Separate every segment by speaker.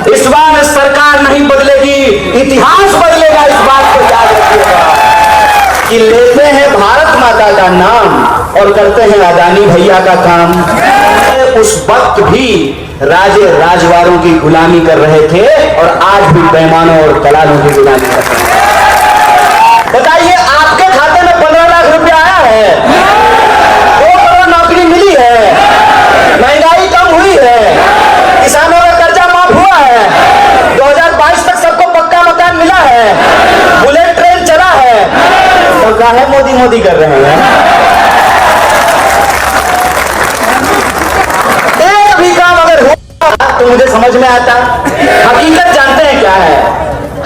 Speaker 1: इस बार सरकार नहीं बदलेगी, इतिहास बदलेगा। इस बात को याद रखिएगा कि लेते हैं भारत माता का नाम और करते हैं अदानी भैया का काम। उस वक्त भी राजे राजवारों की गुलामी कर रहे थे और आज भी बेईमानों और दलालों की गुलामी कर रहे हैं। बताइए, आपके खाते में 15 लाख रुपया आया है, 2 करोड़ नौकरी मिली है, महंगाई कम हुई है, किसानों का कर्जा माफ हुआ है, 2022 तक सबको पक्का मकान मिला है, बुलेट ट्रेन चला है, तो काहे मोदी मोदी कर रहे हैं? एक भी काम अगर हो तो मुझे समझ में आता। हकीकत जानते हैं क्या है?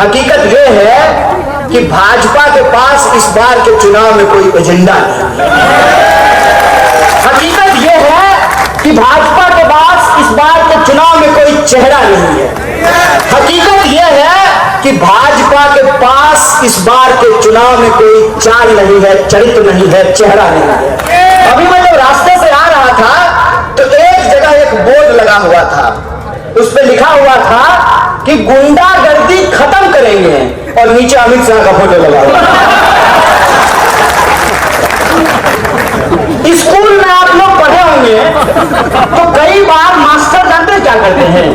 Speaker 1: हकीकत यह है कि भाजपा के पास इस बार के चुनाव में कोई एजेंडा नहीं। हकीकत यह है कि भाजपा के पास इस बार के चुनाव में कोई चेहरा नहीं है। हकीकत यह है कि भाजपा के पास इस बार के चुनाव में कोई चाल नहीं है, चरित्र नहीं है, चेहरा नहीं है। अभी मैं जब रास्ते से आ रहा था तो एक जगह एक बोर्ड लगा हुआ था, उस पर लिखा हुआ था कि गुंडागर्दी खत्म करेंगे और नीचे अमित शाह का फोटो लगा हुआ। स्कूल में आप लोग पढ़े होंगे तो कई बार मास्टर जानते क्या करते हैं?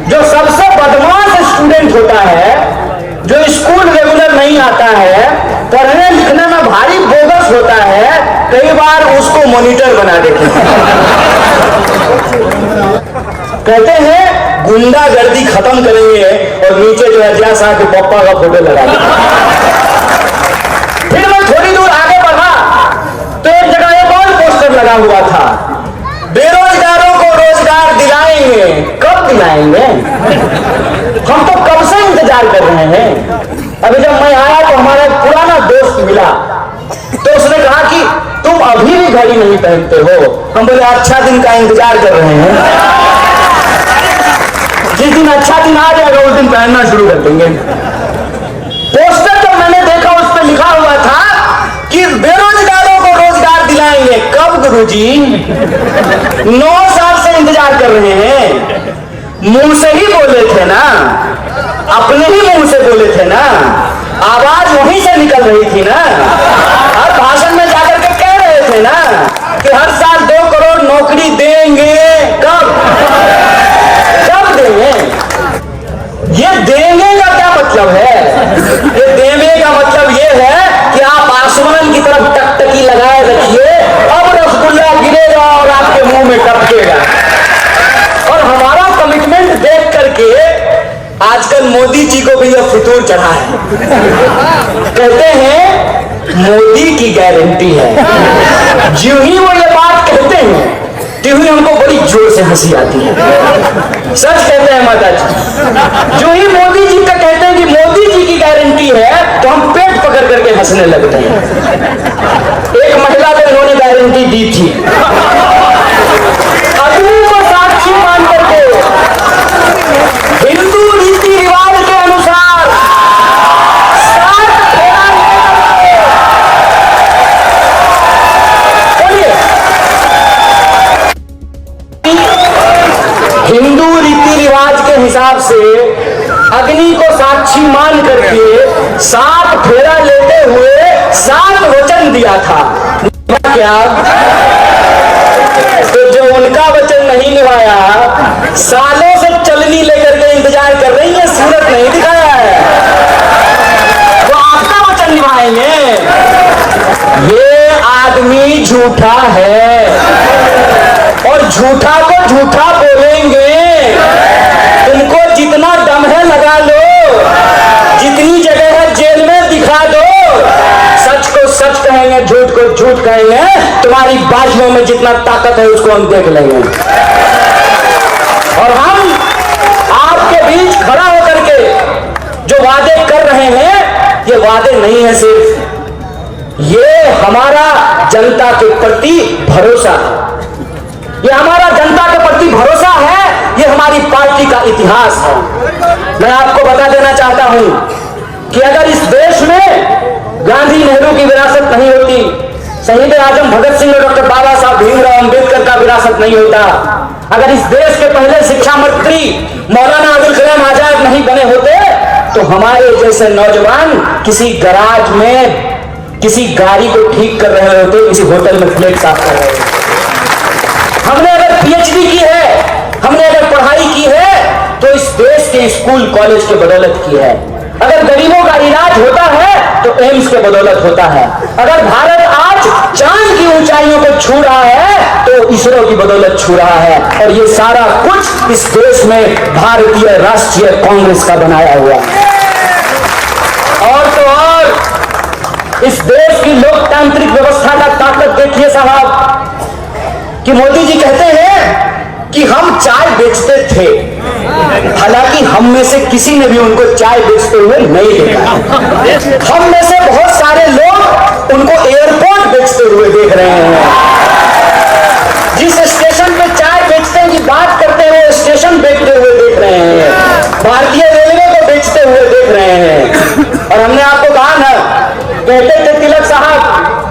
Speaker 1: जो सबसे बदमाश स्टूडेंट होता है, जो स्कूल रेगुलर नहीं आता है, पढ़ने लिखने में भारी बोगस होता है, कई बार उसको मॉनिटर बना देते हैं। कहते हैं गुंडागर्दी खत्म करेंगे और नीचे जो है जया साहब के पप्पा का फोटो लगा देंगे। फिर मैं थोड़ी दूर आगे बढ़ा तो एक जगह एक और पोस्टर लगा हुआ था, बेरोजगारों को रोजगार दिलाएंगे। कब दिलाएंगे? हम तो कब से इंतजार कर रहे हैं। अभी जब मैं आया तो हमारा एक पुराना दोस्त मिला तो उसने कहा कि तुम अभी भी घड़ी नहीं पहनते हो। हम बोले अच्छा दिन का इंतजार कर रहे हैं, जिस दिन अच्छा दिन आ जाएगा उस दिन पहनना शुरू कर देंगे। पोस्टर जब मैंने देखा उस पर लिखा हुआ था कि बेरोजगारों को रोजगार दिलाएंगे। कब गुरुजी? 9 साल से इंतजार कर रहे हैं। मुंह से ही बोले थे ना, अपने ही मुंह से बोले थे ना, आवाज वहीं से निकल रही थी ना, हर भाषण में जाकर के कह रहे थे ना कि हर साल 2 करोड़ नौकरी देंगे। कब देंगे? ये देंगे का क्या मतलब है? ये देंगे का मतलब ये है कि आप आसमान की तरफ टकटकी लगाए रखिए, अब रसगुल्ला गिरेगा और आपके मुंह में टपकेगा। और हमारा कमिटमेंट देख करके आजकल मोदी जी को भी यह फितूर चढ़ा है। कहते हैं मोदी की गारंटी है। जो ही वो ये बात कहते हैं त्यों ही हमको बड़ी जोर से हंसी आती है। सच कहते हैं माता जी, जो ही मोदी जी का कहते हैं कि मोदी जी की गारंटी है तो हम पेट पकड़ करके हंसने लगते हैं। एक महिला को इन्होंने गारंटी दी थी, अग्नि को साक्षी मान करके हिंदू रीति रिवाज के अनुसार 7 फेरा हिंदू रीति रिवाज के हिसाब से अग्नि को साक्षी मान करके 7 फेरा लेते हुए 7 वचन दिया था। क्या? तो जो उनका वचन नहीं निभाया, सालों से चलनी लेकर के इंतजार कर रही है, सूरत नहीं दिखाया है, वो आपका वचन निभाएंगे। ये आदमी झूठा है और झूठा को झूठा बोलेंगे। तुमको जितना दम है लगा लो, जितनी जगह है जेल में दिखा दो, सच को सच कहेंगे, झूठ को झूठ कहेंगे। तुम्हारी बाजुओं में जितना ताकत है उसको हम देख लेंगे। और हम आपके बीच खड़ा होकर के जो वादे कर रहे हैं, ये वादे नहीं है सिर्फ, ये हमारा जनता के प्रति भरोसा है। ये हमारा जनता के प्रति भरोसा है, ये हमारी पार्टी का इतिहास है। मैं आपको बता देना चाहता हूं कि अगर इस देश में गांधी नेहरू की विरासत नहीं होती, शहीद आजम भगत सिंह और डॉक्टर बाबा साहब भीमराव अंबेडकर का विरासत नहीं होता, अगर इस देश के पहले शिक्षा मंत्री मौलाना अबुल तो हमारे जैसे नौजवान किसी गराज में किसी गाड़ी को ठीक कर रहे होते, किसी होटल में प्लेट साफ कर रहे होते। हमने अगर पीएचडी की है, हमने अगर पढ़ाई की है तो इस देश के स्कूल कॉलेज के बदौलत की है। अगर गरीबों का इलाज होता है तो एम्स के बदौलत होता है। अगर भारत आज चांद की ऊंचाइयों को छू रहा है तो इसरो की बदौलत छू रहा है। और ये सारा कुछ इस देश में भारतीय राष्ट्रीय कांग्रेस का बनाया हुआ है। और तो और इस देश की लोकतांत्रिक व्यवस्था का ताकत देखिए साहब, कि मोदी जी कहते हैं कि हम चाय बेचते थे, हालांकि हम में से किसी ने भी उनको चाय बेचते हुए नहीं देखा। हम में से बहुत सारे लोग उनको एयरपोर्ट बेचते हुए देख रहे हैं। जिस स्टेशन पे चाय बेचते की बात करते हैं वो स्टेशन बेचते हुए देख रहे हैं। भारतीय रेलवे को बेचते हुए देख रहे हैं। और हमने आपको कहा ना, कहते थे तिलक साहब,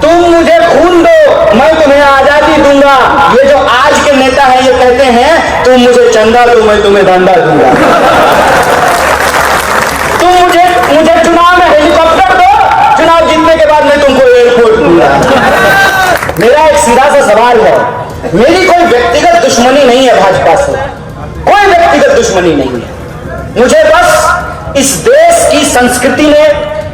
Speaker 1: तुम मुझे खून दो मैं तुम्हें आजादी दूंगा। ये जो आज के नेता हैं ये कहते हैं तुम मुझे चंदा दो मैं तुम्हें धंधा दूंगा। तुम मुझे चुनाव में हेलीकॉप्टर दो, चुनाव जीतने के बाद मैं तुमको एयरपोर्ट दूंगा। मेरा एक सीधा सा सवाल है, मेरी कोई व्यक्तिगत दुश्मनी नहीं है भाजपा से, कोई व्यक्तिगत दुश्मनी नहीं है। मुझे बस इस देश की संस्कृति ने,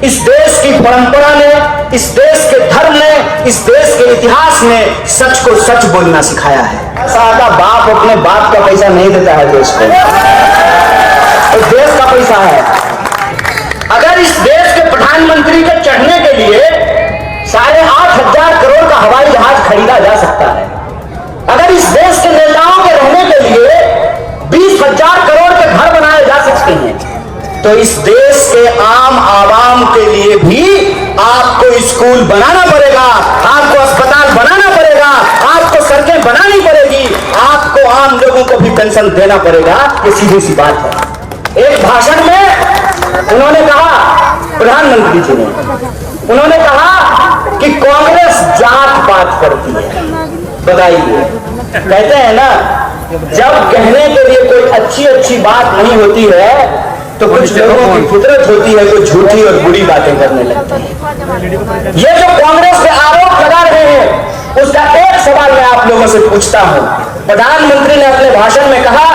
Speaker 1: इस देश की परंपरा ने, इस देश के धर्म ने, इस देश के इतिहास ने सच को सच बोलना सिखाया है। सादा बाप अपने बाप का पैसा नहीं देता है देश को, तो देश का पैसा है। अगर इस देश के प्रधानमंत्री के चढ़ने के लिए 8,500 करोड़ का हवाई जहाज खरीदा जा सकता है, अगर इस देश के नेताओं के रहने के लिए 20,000 करोड़ के घर बनाए जा सकते हैं, तो इस देश के आम आवाम के लिए भी आपको स्कूल बनाना पड़ेगा, आपको अस्पताल बनाना पड़ेगा, आपको सड़कें बनानी पड़ेगी, आपको आम लोगों को भी पेंशन देना पड़ेगा। ये सीधी सी बात है। एक भाषण में उन्होंने कहा, प्रधानमंत्री जी ने, उन्होंने कहा कि कांग्रेस जात पात करती है। बताइए, कहते हैं ना, जब कहने के लिए कोई अच्छी बात नहीं होती है तो कुछ लोगों की फितरत होती है, कोई झूठी और बुरी बातें करने लगते हैं। ये जो कांग्रेस पे आरोप लगा रहे हैं, उसका एक सवाल मैं आप लोगों से पूछता हूं। प्रधानमंत्री ने अपने भाषण में कहा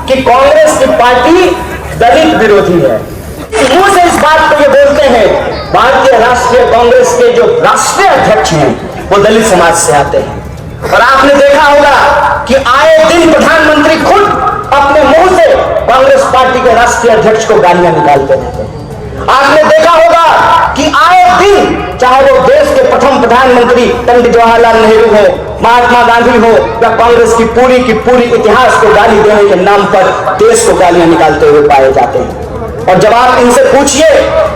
Speaker 1: कि कांग्रेस की पार्टी दलित विरोधी है। मुंह से इस बात को ये बोलते हैं, भारतीय राष्ट्रीय कांग्रेस के जो राष्ट्रीय अध्यक्ष हैं वो दलित समाज से आते हैं। और आपने देखा होगा कि आए दिन प्रधानमंत्री खुद अपने मुंह से कांग्रेस पार्टी के राष्ट्रीय अध्यक्ष को गालियां निकालते रहते हैं। आपने देखा होगा कि आए दिन, चाहे वो देश के प्रथम प्रधानमंत्री पंडित जवाहरलाल नेहरू हो, महात्मा गांधी हो, या कांग्रेस की पूरी इतिहास को गाली देने के नाम पर देश को गालियां निकालते हुए पाए जाते हैं। और जब आप इनसे पूछिए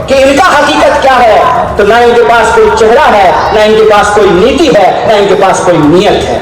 Speaker 1: कि इनका हकीकत क्या है, तो ना इनके पास कोई चेहरा है, ना इनके पास कोई नीति है, ना इनके पास कोई नियत है।